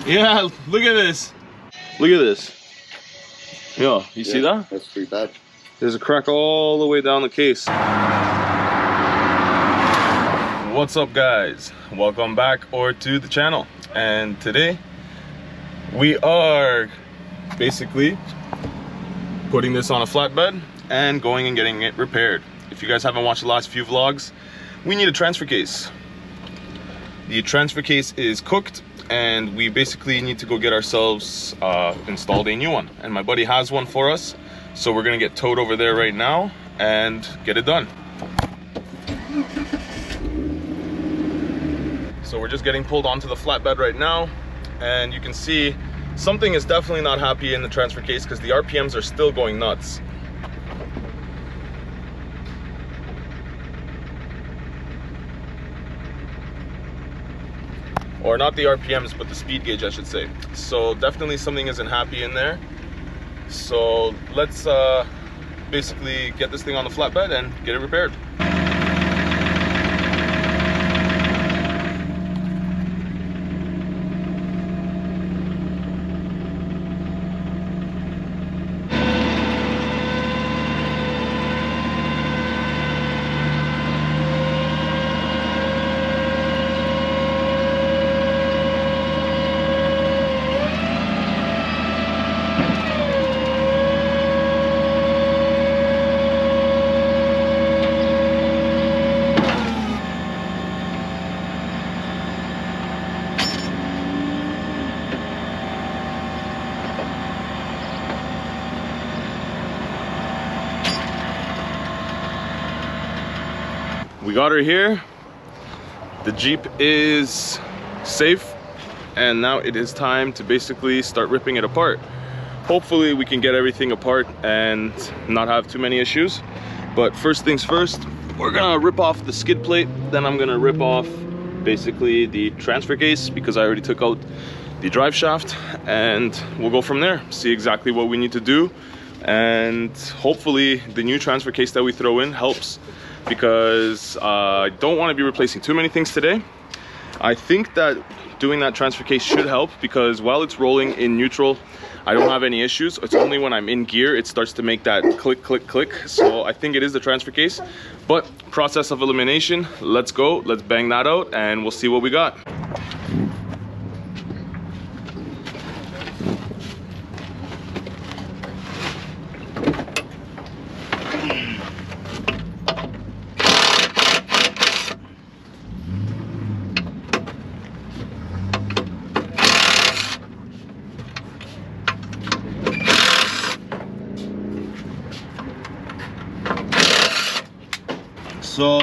Yeah, look at this. Look at this. Yo, you see that? That's pretty bad. There's a crack all the way down the case. What's up, guys? Welcome back to the channel. And today we are basically putting this on a flatbed and going and getting it repaired. If you guys haven't watched the last few vlogs, we need a transfer case. The transfer case is cooked and we basically need to go get ourselves installed a new one. And my buddy has one for us, so we're gonna get towed over there right now and get it done. So we're just getting pulled onto the flatbed right now, and you can see something is definitely not happy in the transfer case because the RPMs are still going nuts. Or not the RPMs, but the speed gauge, I should say. So definitely something isn't happy in there. So let's basically get this thing on the flatbed and get it repaired. We got her here. The Jeep is safe, and now it is time to basically start ripping it apart. Hopefully we can get everything apart and not have too many issues. But first things first, we're gonna rip off the skid plate. Then I'm gonna rip off basically the transfer case because I already took out the drive shaft, and we'll go from there, see exactly what we need to do. And hopefully the new transfer case that we throw in helps, because I don't want to be replacing too many things today. I think that doing that transfer case should help, because while it's rolling in neutral, I don't have any issues. It's only when I'm in gear it starts to make that click, click, click. So I think it is the transfer case, but process of elimination, let's go, let's bang that out and we'll see what we got. So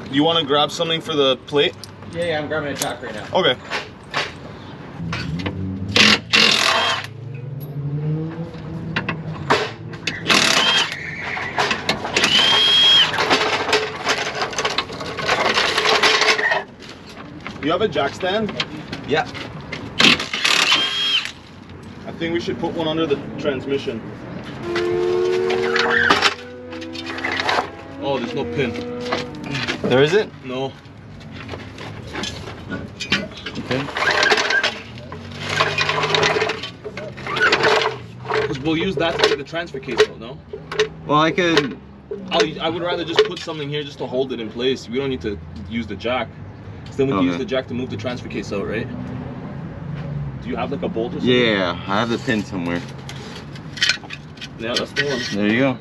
you want to grab something for the plate? Yeah, I'm grabbing a jack right now. Okay. You have a jack stand? Yeah. I think we should put one under the transmission. Oh, there's no pin. There isn't? No. Okay. Because we'll use that to get the transfer case out, no? Well, I could... I would rather just put something here just to hold it in place. We don't need to use the jack. So then we can use the jack to move the transfer case out, right? Do you have like a bolt or something? Yeah, I have the pin somewhere. Yeah, that's the one. There you go.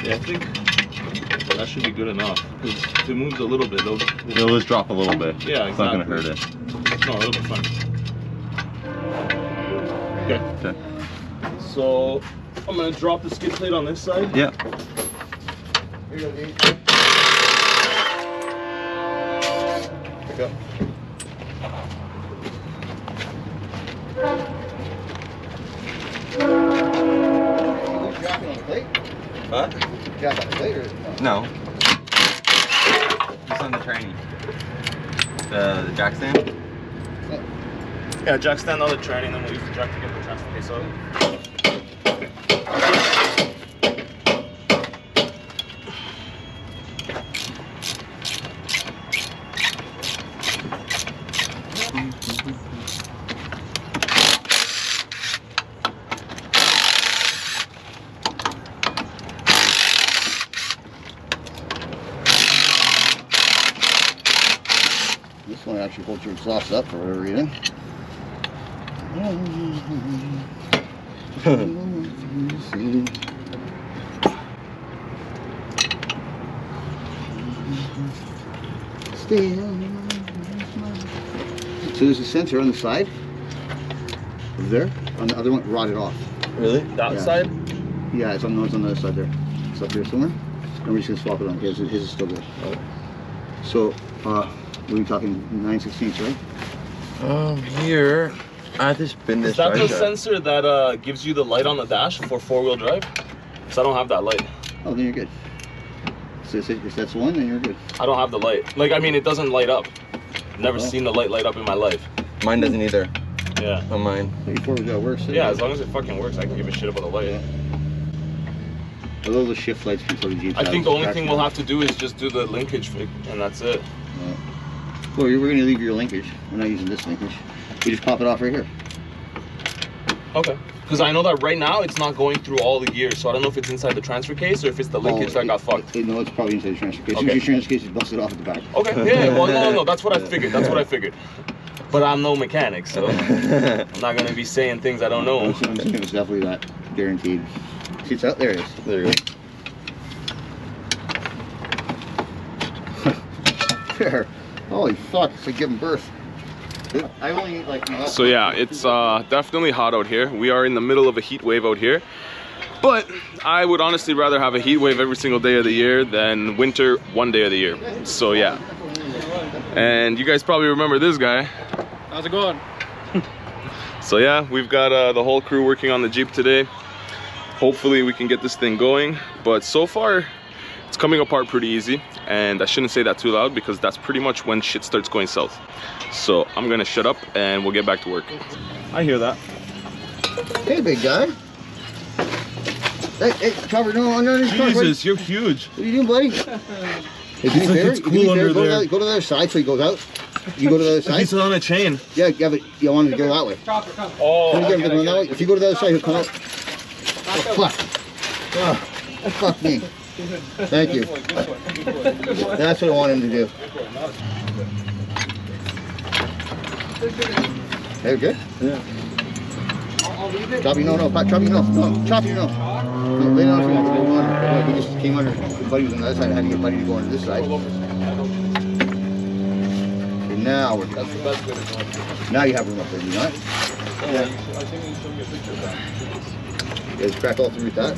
Yeah, I think that should be good enough. Because if it moves a little bit, it'll just drop a little bit. Yeah, exactly. It's not gonna hurt it. No, it'll be fine. Okay. Okay. So I'm gonna drop the skid plate on this side. Yeah. Here you go, Dean. Pick up. Huh? Jack on the plate or No. Just on the tranny. The jack stand? Yeah, jack stand on the tranny, and then we'll use the jack to get the transfer case out. actually holds your exhaust up for whatever reason. So there's a sensor on the side. Over there. On the other one, rotted off. Really? That side? Yeah, it's on the other side there. It's up here somewhere. And we're just gonna swap it on. His is still good. So, what are we talking? 9/16, right? Here. I have to spin this. Is that the right sensor that gives you the light on the dash for 4-wheel drive? Because I don't have that light. Oh, then you're good. So if that's one, then you're good. I don't have the light. Like, I mean, it doesn't light up. Never seen the light up in my life. Mine doesn't either. Yeah. On mine. Before we go, works. Yeah, as long as it fucking works, I can give a shit about the light. Well, those are shift lights control the Jeep. I think the only thing we'll have to do is just do the linkage, and that's it. Well, we're going to leave your linkage. We're not using this linkage. We just pop it off right here. Okay. Because I know that right now it's not going through all the gears, so I don't know if it's inside the transfer case or if it's the linkage that got fucked. No, it's probably inside the transfer case. Okay. Your transfer case is busted off at the back. Okay, yeah, well, no, that's what I figured. That's what I figured. But I'm no mechanic, so I'm not going to be saying things I don't know. I'm saying it's definitely that. Guaranteed. See, it's out. There it is. There you go. There. Holy fuck, it's like giving birth. I only eat like... So yeah, it's definitely hot out here. We are in the middle of a heat wave out here. But I would honestly rather have a heat wave every single day of the year than winter one day of the year. So yeah. And you guys probably remember this guy. How's it going? So yeah, we've got the whole crew working on the Jeep today. Hopefully we can get this thing going. But so far, it's coming apart pretty easy. And I shouldn't say that too loud because that's pretty much when shit starts going south. So I'm gonna shut up and we'll get back to work. I hear that. Hey, big guy. Hey, Trevor, no, Jesus, you're huge. What are you doing, buddy? Hey, do me a favor. It's cool under there. Go to the other side so he goes out. You go to the other side. He's on a chain. Yeah, but you want him to go that way. Oh, That way. If you go to the other side, he'll come out. Oh, fuck. Oh, fuck me. Thank you. That's what I want him to do. Hey, good? Yeah. Choppy, no. Choppy, no. Choppy, no. Lay down if you want to go under. He just came under. His buddy was on the other side. I had to get buddy to go under this side. Okay, now we're done. Now you have room up there, do you not? yeah. You guys crack all through with that.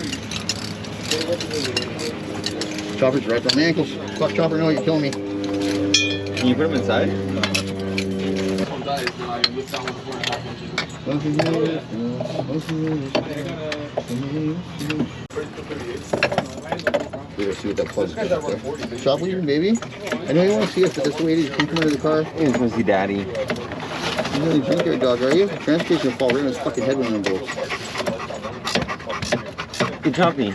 Chopper's right on the ankles. Fuck, Chopper, no, you're killing me. Can you put them inside? We're gonna see what that plug's doing. Chop with your baby. I know you want to see it, but that's the way it is. You can't come out of the car. I just want to see Daddy. You're really junkyard dog, are you? The transportation will fall right on his fucking head when it goes. Good choppy.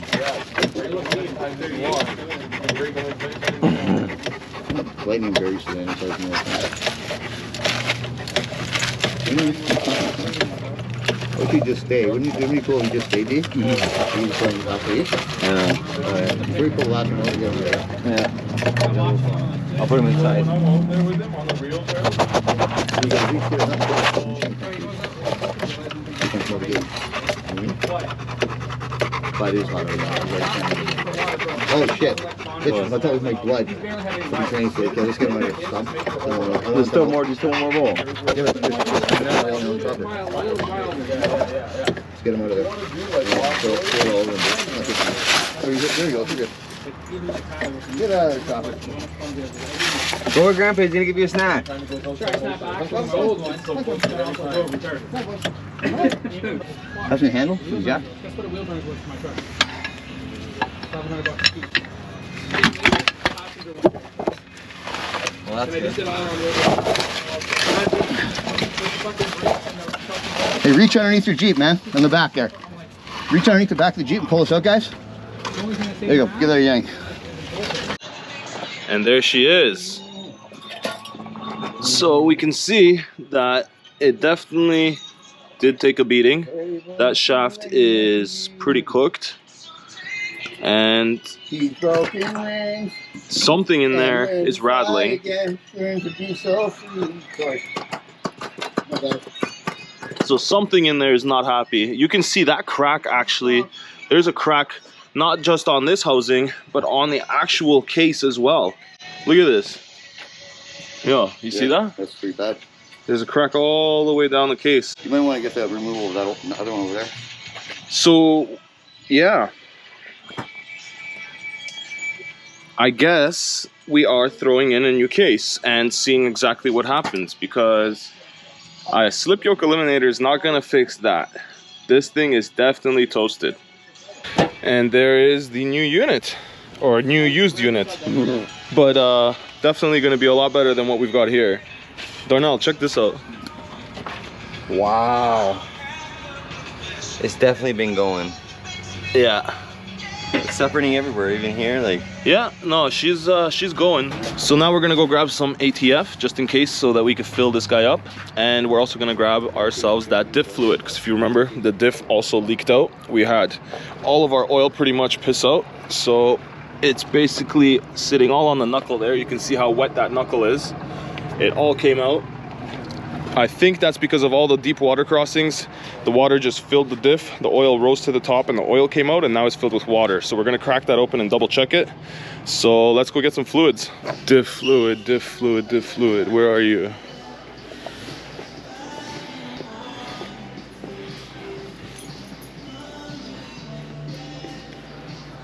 Lightning berries today. What if you just stay? Wouldn't it be cool if you just stayed, D? Mm-hmm. You just going after each? Yeah. Very cool laughing all together. Yeah. I'll put them inside. But it is hot right now. Oh shit. Bitch, I thought it was my blood. What are you trying to say? Okay, let's get him out of here. Stop. There's still more bowl. Let's get him out of there. There you go. You're good. Get out of there, Chopper. Go with Grandpa, he's gonna give you a snack. That's my handle? Yeah. Well, that's good. Hey, reach underneath your Jeep, man. On the back there. Reach underneath the back of the Jeep and pull us out, guys. There you go. Give that a yank. And there she is. So we can see that it definitely did take a beating. That shaft is pretty cooked. And He's broken wings. something in there is rattling. Again, learn to be so free. Sorry. Okay. So something in there is not happy. You can see that crack actually. There's a crack not just on this housing, but on the actual case as well. Look at this. Yeah, you see that? That's pretty bad. There's a crack all the way down the case. You might want to get that removal of that other one over there. So, yeah. I guess we are throwing in a new case and seeing exactly what happens, because a slip yoke eliminator is not going to fix that. This thing is definitely toasted. And there is the new unit, or new used unit. But definitely going to be a lot better than what we've got here. Darnell, check this out. Wow. It's definitely been going. Yeah. It's separating everywhere, even here, like. Yeah, no, she's going. So now we're gonna go grab some ATF just in case, so that we can fill this guy up. And we're also gonna grab ourselves that diff fluid, because if you remember, the diff also leaked out. We had all of our oil pretty much piss out. So it's basically sitting all on the knuckle there. You can see how wet that knuckle is. It all came out. I think that's because of all the deep water crossings. The water just filled the diff, the oil rose to the top and the oil came out, and now it's filled with water. So we're gonna crack that open and double check it. So let's go get some fluids. Diff fluid, diff fluid, diff fluid. Where are you?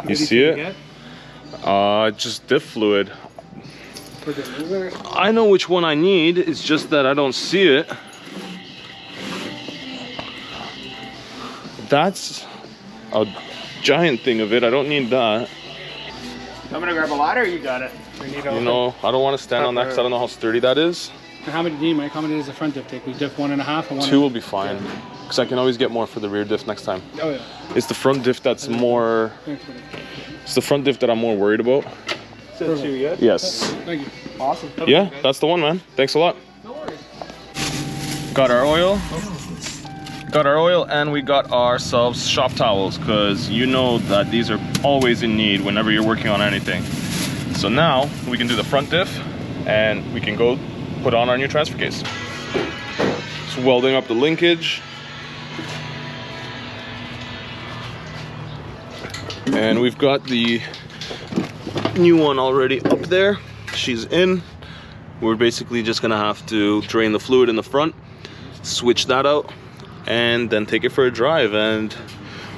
You see it? Just diff fluid. I know which one I need, it's just that I don't see it. That's a giant thing of it, I don't need that. I'm gonna grab a ladder, or you got it? You know, I don't want to stand on that because I don't know how sturdy that is. And how many do you need, Mike? How many does the front diff take? We diff 1.5 and 1. 2 will be fine, because I can always get more for the rear diff next time. Oh yeah. It's the front diff that's more... It's the front diff that I'm more worried about. So 2, yeah? Yes. Thank you. Awesome. Yeah, that's the one, man. Thanks a lot. No worries. Got our oil. Got our oil, and we got ourselves shop towels, because you know that these are always in need whenever you're working on anything. So now we can do the front diff, and we can go put on our new transfer case. Just welding up the linkage. And we've got the new one already up there. She's in. We're basically just gonna have to drain the fluid in the front, switch that out, and then take it for a drive and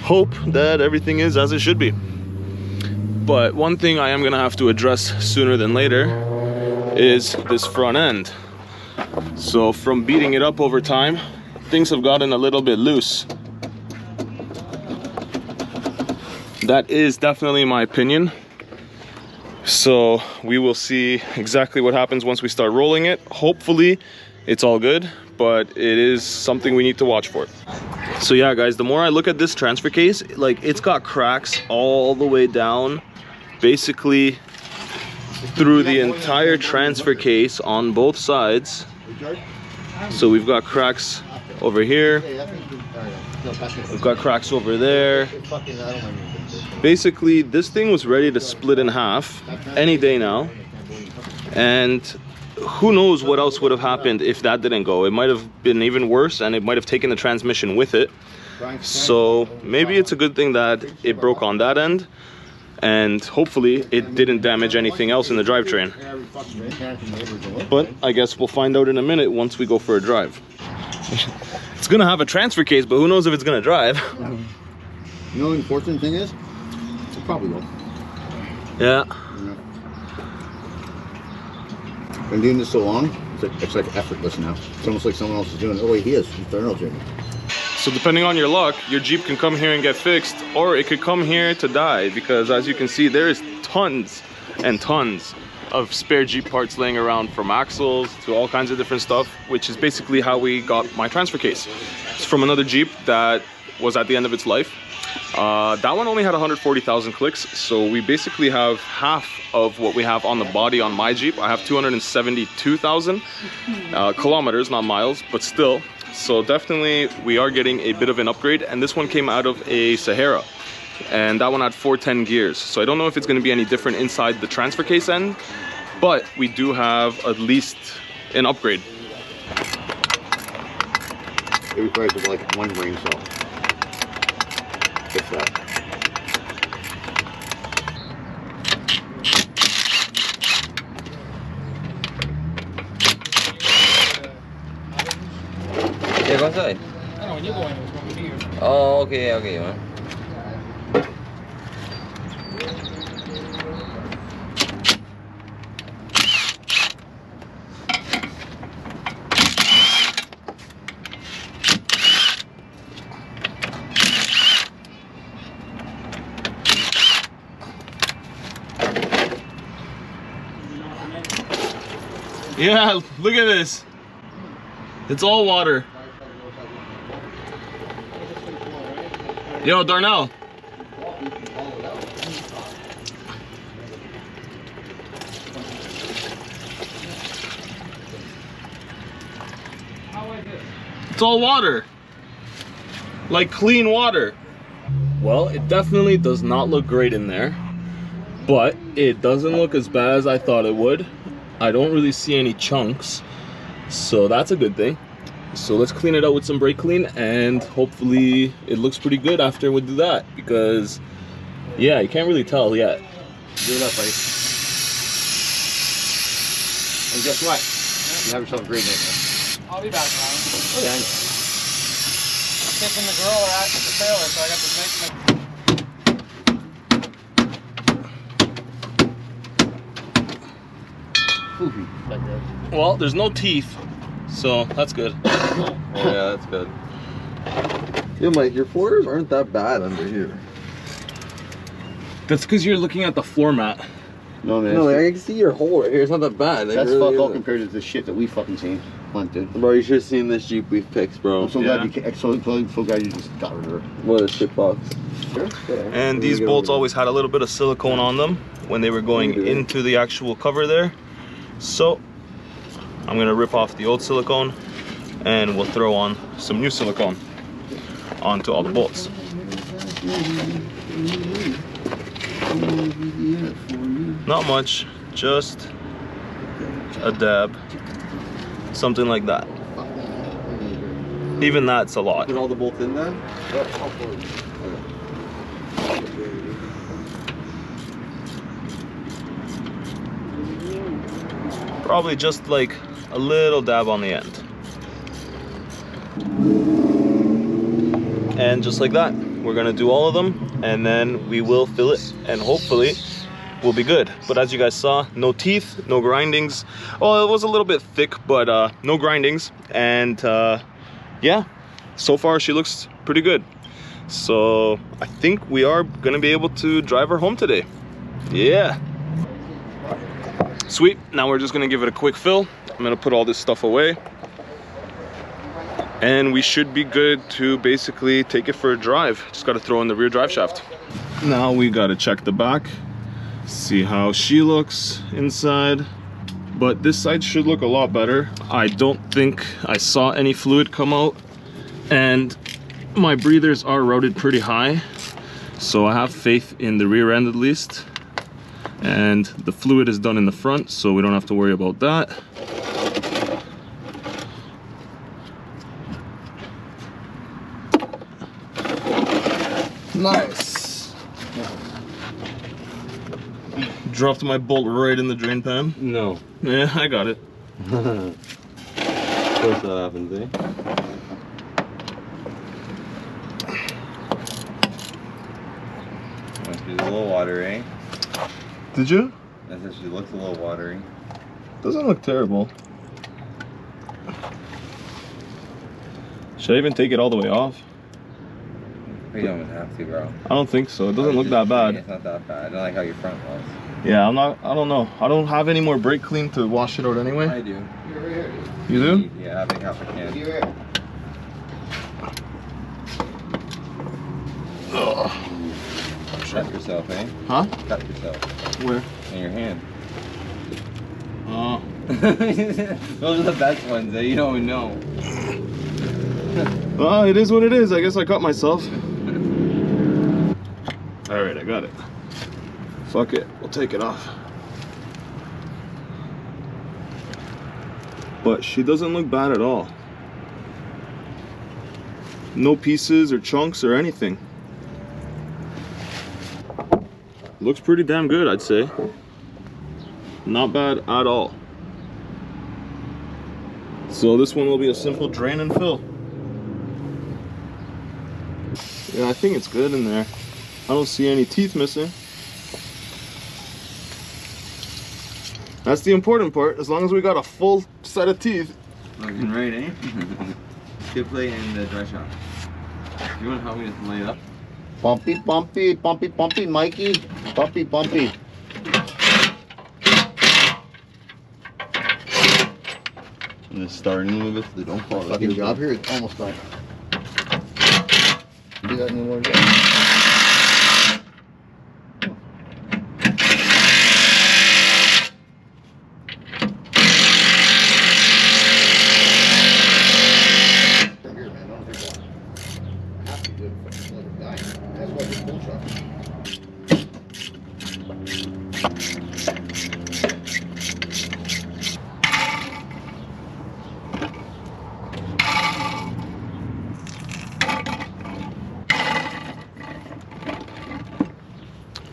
hope that everything is as it should be. But one thing I am gonna have to address sooner than later is this front end. So from beating it up over time, things have gotten a little bit loose. That is definitely my opinion. So we will see exactly what happens once we start rolling it. Hopefully it's all good, but it is something we need to watch for. So yeah, guys, the more I look at this transfer case, like, it's got cracks all the way down, basically through the entire transfer case on both sides. So we've got cracks over here, we've got cracks over there. Basically, this thing was ready to split in half any day now, and who knows what else would have happened if that didn't go. It might have been even worse, and it might have taken the transmission with it. So maybe it's a good thing that it broke on that end, and hopefully it didn't damage anything else in the drivetrain. But I guess we'll find out in a minute once we go for a drive. It's gonna have a transfer case, but who knows if it's gonna drive. You know, the unfortunate thing is, it probably will. Yeah. Been doing this so long, it's like effortless now. It's almost like someone else is doing it. Oh wait, he is. He's Darnell doing it. So depending on your luck, your Jeep can come here and get fixed, or it could come here to die, because as you can see, there is tons and tons of spare Jeep parts laying around, from axles to all kinds of different stuff, which is basically how we got my transfer case. It's from another Jeep that was at the end of its life. That one only had 140,000 clicks, so we basically have half of what we have on the body on my Jeep. I have 272,000 kilometers, not miles, but still. So definitely we are getting a bit of an upgrade, and this one came out of a Sahara. and that one had 410 gears. So I don't know if it's going to be any different inside the transfer case end, but we do have at least an upgrade. It requires like one brain cell. Fix that. Yeah, go inside. I know when you go in, it's going to be here. Oh, okay, okay, man. Yeah, look at this. It's all water. Yo, Darnell. It's all water. Like clean water. Well, it definitely does not look great in there, but it doesn't look as bad as I thought it would. I don't really see any chunks, so that's a good thing. So let's clean it out with some brake clean, and hopefully it looks pretty good after we do that, because yeah, you can't really tell yet. Do it up, buddy. And guess what? You have yourself a great night, man. I'll be back, man. Oh, yeah, I know. Kicking the grill or at the trailer, so I got to make my... Like that. Well, there's no teeth, so that's good. Yeah, that's good. Yeah, Mike, your floors aren't that bad under here. That's because you're looking at the floor mat. No, man. No, like, I can see your hole right here. It's not that bad. Like, That's really fuck all isn't. compared to the shit that we fucking seen. Come on, dude. Bro, you should have seen this Jeep we've fixed, bro. I'm so glad you can't. So glad you just got rid of her. What a shit box. Sure. Yeah. And these bolts always had a little bit of silicone on them when they were going Mhm. into the actual cover there. So I'm gonna rip off the old silicone and we'll throw on some new silicone onto all the bolts. Not much, just a dab, something like that. Even that's a lot. Put all the bolts in there? Probably just like a little dab on the end. And just like that, we're gonna do all of them, and then we will fill it, and hopefully we'll be good. But as you guys saw, no teeth, no grindings. Oh, it was a little bit thick, but no grindings. And yeah, so far she looks pretty good. So I think we are gonna be able to drive her home today. Yeah. Sweet, now we're just gonna give it a quick fill. I'm gonna put all this stuff away, and we should be good to basically take it for a drive. Just gotta throw in the rear drive shaft. Now we gotta check the back, see how she looks inside. But this side should look a lot better. I don't think I saw any fluid come out, and my breathers are routed pretty high, so I have faith in the rear end at least. And the fluid is done in the front, so we don't have to worry about that. Nice. Dropped my bolt right in the drain pan. No. Yeah, I got it. Of course that happens, eh? Must be a little watery. Did you? That says she looks a little watery. Doesn't look terrible. Should I even take it all the way off? We don't even have to, bro. I don't think so. It doesn't look that bad. It's not that bad. I don't like how your front was. Yeah, I don't know. I don't have any more brake clean to wash it out anyway. I do. You do? Yeah, I think half a can. Ugh. Cut yourself, eh? Huh? Cut yourself. Where? In your hand. Oh. Those are the best ones, eh? You don't know. Well, it is what it is. I guess I cut myself. All right, I got it. Fuck it, we'll take it off. But she doesn't look bad at all. No pieces or chunks or anything. Looks pretty damn good, I'd say. Not bad at all. So this one will be a simple drain and fill. Yeah, I think it's good in there. I don't see any teeth missing. That's the important part. As long as we got a full set of teeth. Looking right, eh? Skip play in the dry shop. You want to help me to lay it up? Bumpy, bumpy, bumpy, bumpy, Mikey. Bumpy, bumpy. And it's starting a little bit so they don't fall. Fucking job here, it's almost done. Do that in one day.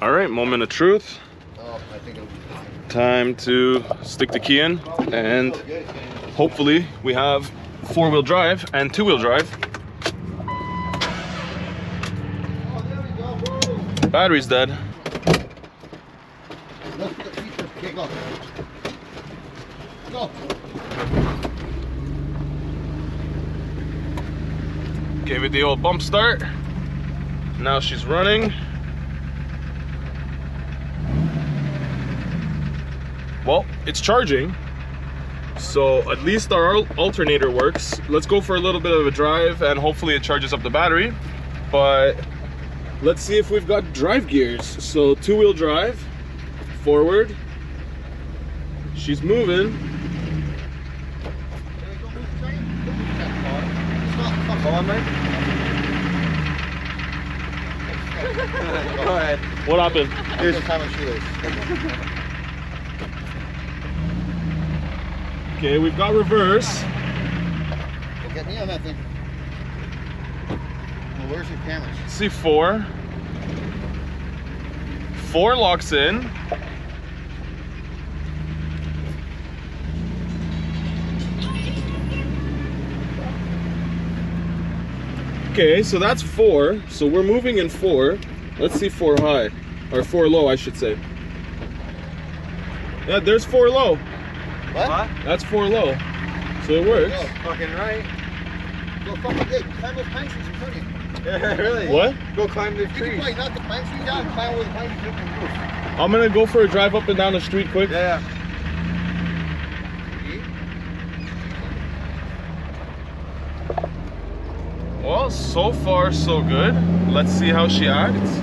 All right, moment of truth. Oh, I think it'll be fine. Time to stick the key in, and hopefully we have 4-wheel drive and 2-wheel drive. Battery's dead. Okay, go. Go. Gave it the old bump start. Now she's running. Well, it's charging, so at least our alternator works. Let's go for a little bit of a drive and hopefully it charges up the battery. But let's see if we've got drive gears. So 2-wheel drive, forward. She's moving. Go on, mate. Go ahead. What happened? Here's the time of shoelace. Okay, we've got reverse. Well, get me on that thing. Well, where's your cameras? See 4. 4 locks in. Okay, so that's 4. So we're moving in 4. Let's see 4 high, or 4 low, I should say. Yeah, there's 4 low. What? That's 4 low. So it works. Go. Fucking right. Go fucking dig. Climb those pine trees in front of you. Yeah, really? What? Go climb the You can trees. probably knock the pine trees down and climb over the pine trees up the roof. I'm gonna go for a drive up and down the street quick. Yeah. Well, so far so good. Let's see how she acts.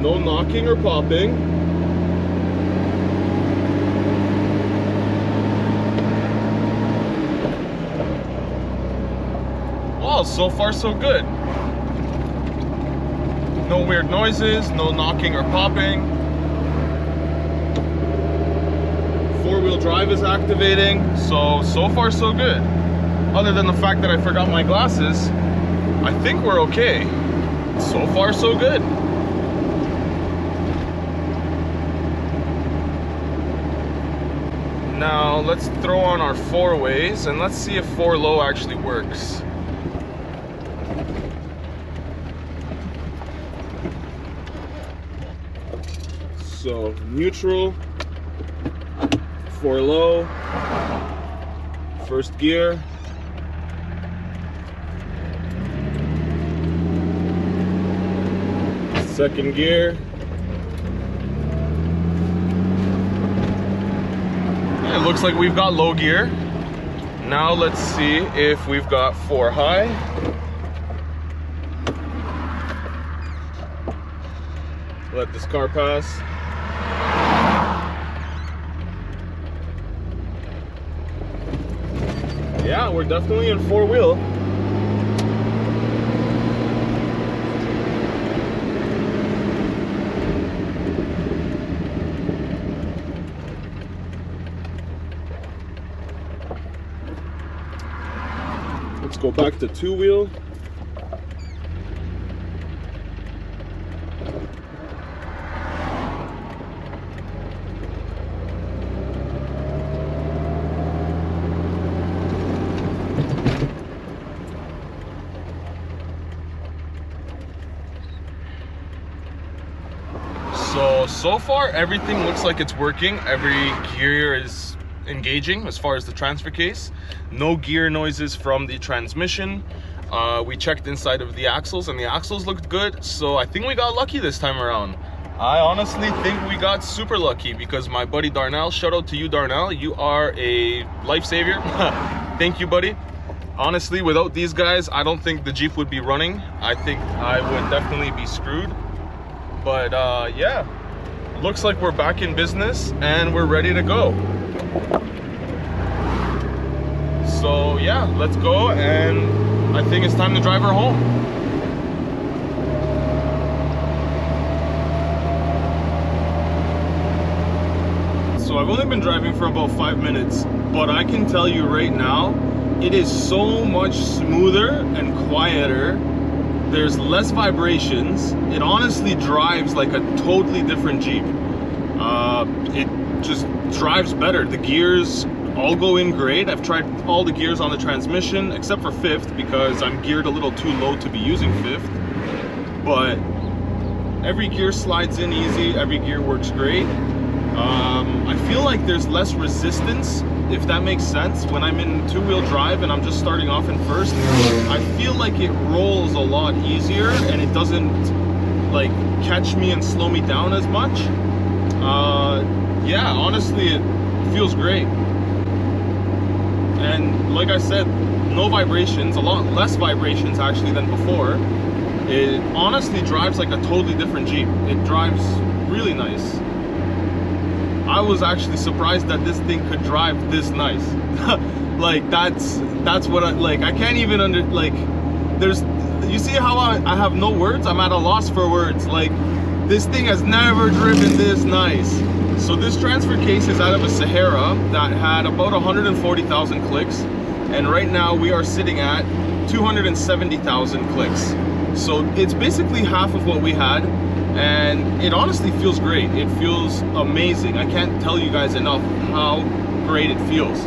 No knocking or popping. Well, so far so good. No weird noises, no knocking or popping. 4-wheel drive is activating, so far so good. Other than the fact that I forgot my glasses, I think we're okay. So far so good. Now let's throw on our 4-ways and let's see if 4 low actually works. So neutral, 4 low, first gear, second gear, it looks like we've got low gear. Now let's see if we've got 4 high. Let this car pass. Yeah, we're definitely in 4-wheel. back to two-wheel. So far everything looks like it's working. Every gear is engaging as far as the transfer case. No gear noises from the transmission. We checked inside of the axles and the axles looked good, so I think we got lucky this time around. I honestly think we got super lucky because my buddy Darnell, shout out to you Darnell, you are a lifesaver. Thank you, buddy. Honestly, without these guys, I don't think the Jeep would be running. I think I would definitely be screwed. But yeah, looks like we're back in business and we're ready to go. So yeah, let's go, and I think it's time to drive her home. So I've only been driving for about 5 minutes, but I can tell you right now, it is so much smoother and quieter. There's less vibrations. It honestly drives like a totally different Jeep. It just drives better. The gears all go in great. I've tried all the gears on the transmission except for fifth because I'm geared a little too low to be using fifth. But every gear slides in easy. Every gear works great. I feel like there's less resistance, if that makes sense. When I'm in two-wheel drive and I'm just starting off in first, I feel like it rolls a lot easier and it doesn't like catch me and slow me down as much. Yeah, honestly, it feels great. And like I said, no vibrations, a lot less vibrations actually than before. It honestly drives like a totally different Jeep. It drives really nice. I was actually surprised that this thing could drive this nice. Like that's what I can't even you see how I have no words? I'm at a loss for words. Like, this thing has never driven this nice. So this transfer case is out of a Sahara that had about 140,000 clicks, and right now we are sitting at 270,000 clicks. So it's basically half of what we had, and it honestly feels great. It feels amazing. I can't tell you guys enough how great it feels.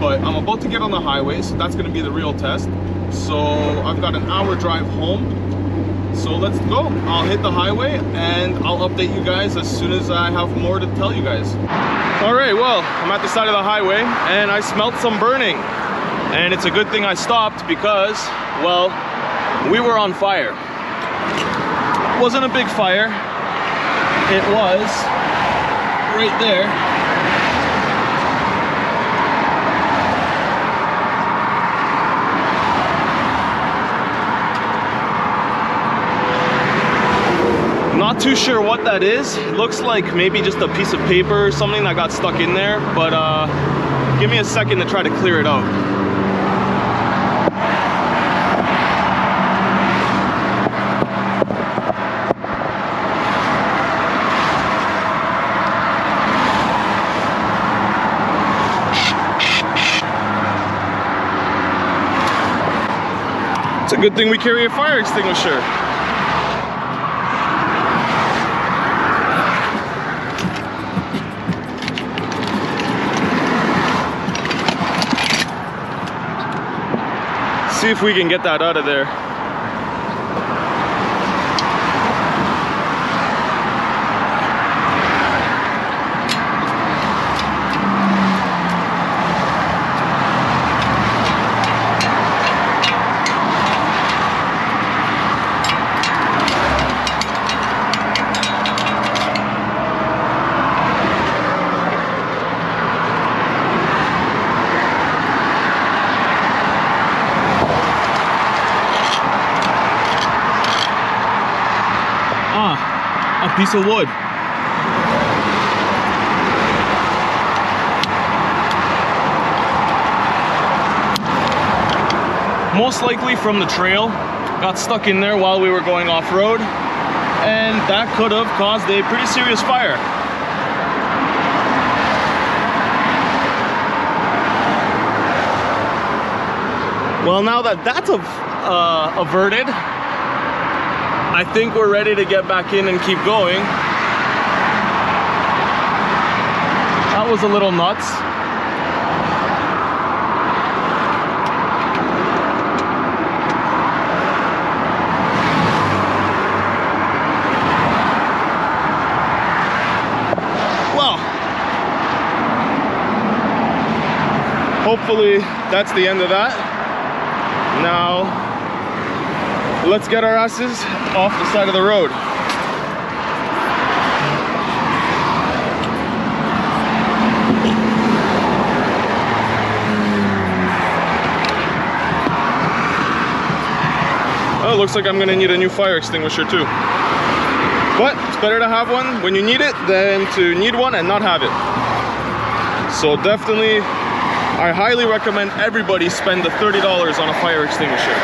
But I'm about to get on the highway, so that's going to be the real test. So I've got an hour drive home, so let's go. I'll hit the highway and I'll update you guys as soon as I have more to tell you guys. All right, well, I'm at the side of the highway and I smelled some burning, and it's a good thing I stopped because, well, we were on fire. It wasn't a big fire. It was right there. Not too sure what that is. It looks like maybe just a piece of paper or something that got stuck in there, but give me a second to try to clear it out. It's a good thing we carry a fire extinguisher. See if we can get that out of there. A piece of wood. Most likely from the trail. Got stuck in there while we were going off-road, and that could have caused a pretty serious fire. Well, now that that's averted, I think we're ready to get back in and keep going. That was a little nuts. Well, hopefully that's the end of that. Now, let's get our asses off the side of the road. Oh, it looks like I'm gonna need a new fire extinguisher too. But it's better to have one when you need it than to need one and not have it. So definitely, I highly recommend everybody spend the $30 on a fire extinguisher.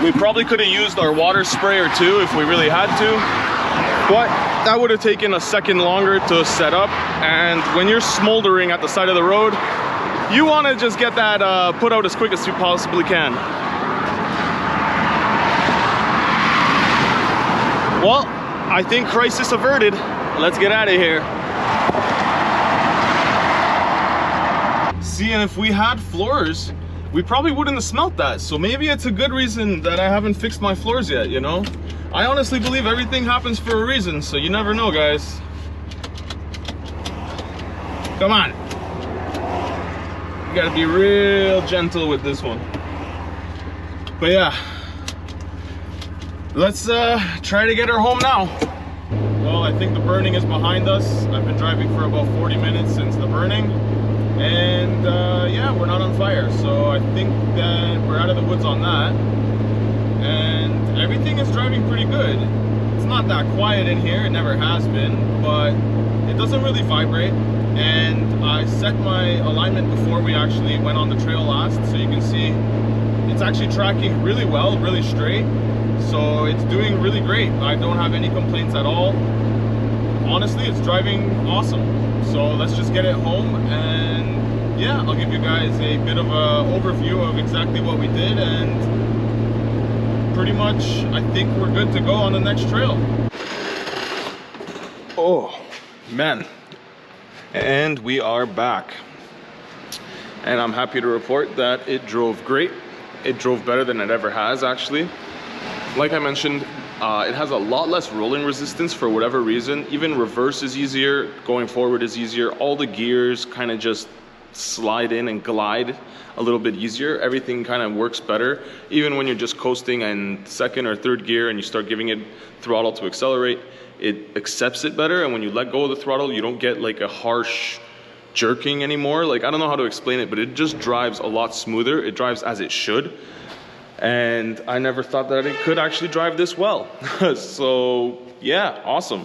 We probably could have used our water sprayer too if we really had to, but that would have taken a second longer to set up. And when you're smoldering at the side of the road, you want to just get that put out as quick as you possibly can. Well, I think crisis averted. Let's get out of here. See, and if we had floors, we probably wouldn't have smelt that. So maybe it's a good reason that I haven't fixed my floors yet, you know? I honestly believe everything happens for a reason, so you never know, guys. Come on. You gotta be real gentle with this one. But yeah, let's try to get her home now. Well, I think the burning is behind us. I've been driving for about 40 minutes since the burning. And yeah, we're not on fire. So I think that we're out of the woods on that. And everything is driving pretty good. It's not that quiet in here, it never has been, but it doesn't really vibrate. And I set my alignment before we actually went on the trail last, so you can see it's actually tracking really well, really straight. So it's doing really great. I don't have any complaints at all. Honestly, it's driving awesome. So let's just get it home, and yeah, I'll give you guys a bit of an overview of exactly what we did, and pretty much I think we're good to go on the next trail. Oh man, and we are back, and I'm happy to report that it drove great. It drove better than it ever has, actually. Like I mentioned, it has a lot less rolling resistance for whatever reason. Even reverse is easier, going forward is easier. All the gears kind of just slide in and glide a little bit easier. Everything kind of works better. Even when you're just coasting in second or third gear and you start giving it throttle to accelerate, it accepts it better. And when you let go of the throttle, you don't get like a harsh jerking anymore. Like, I don't know how to explain it, but it just drives a lot smoother. It drives as it should. And I never thought that it could actually drive this well. So yeah, awesome.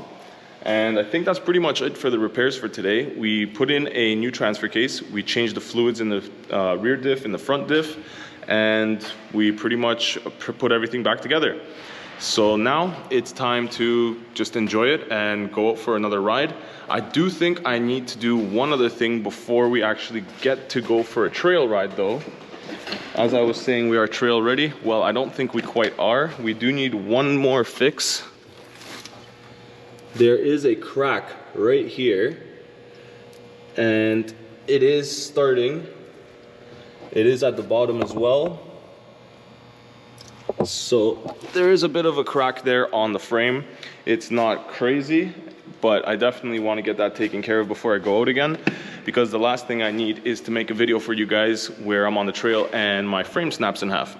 And I think that's pretty much it for the repairs for today. We put in a new transfer case. We changed the fluids in the rear diff and the front diff, and we pretty much put everything back together. So now it's time to just enjoy it and go out for another ride. I do think I need to do one other thing before we actually get to go for a trail ride though. As I was saying, we are trail ready. Well, I don't think we quite are. We do need one more fix. There is a crack right here, and it is starting. It is at the bottom as well. So there is a bit of a crack there on the frame. It's not crazy, but I definitely want to get that taken care of before I go out again, because the last thing I need is to make a video for you guys where I'm on the trail and my frame snaps in half.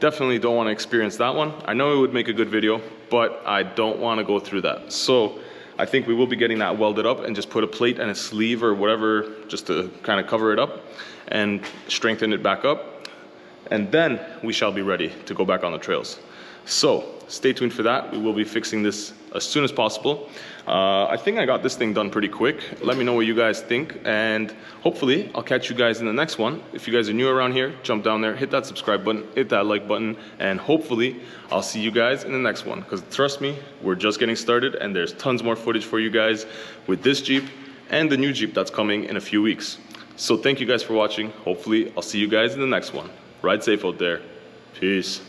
Definitely don't want to experience that one. I know it would make a good video, but I don't want to go through that. So I think we will be getting that welded up and just put a plate and a sleeve or whatever just to kind of cover it up and strengthen it back up. And then we shall be ready to go back on the trails. So stay tuned for that. We will be fixing this as soon as possible. I think I got this thing done pretty quick. Let me know what you guys think, and hopefully I'll catch you guys in the next one. If you guys are new around here, jump down there, hit that subscribe button, hit that like button, and hopefully I'll see you guys in the next one, because trust me, we're just getting started and there's tons more footage for you guys with this Jeep and the new Jeep that's coming in a few weeks. So thank you guys for watching. Hopefully I'll see you guys in the next one. Ride safe out there. Peace.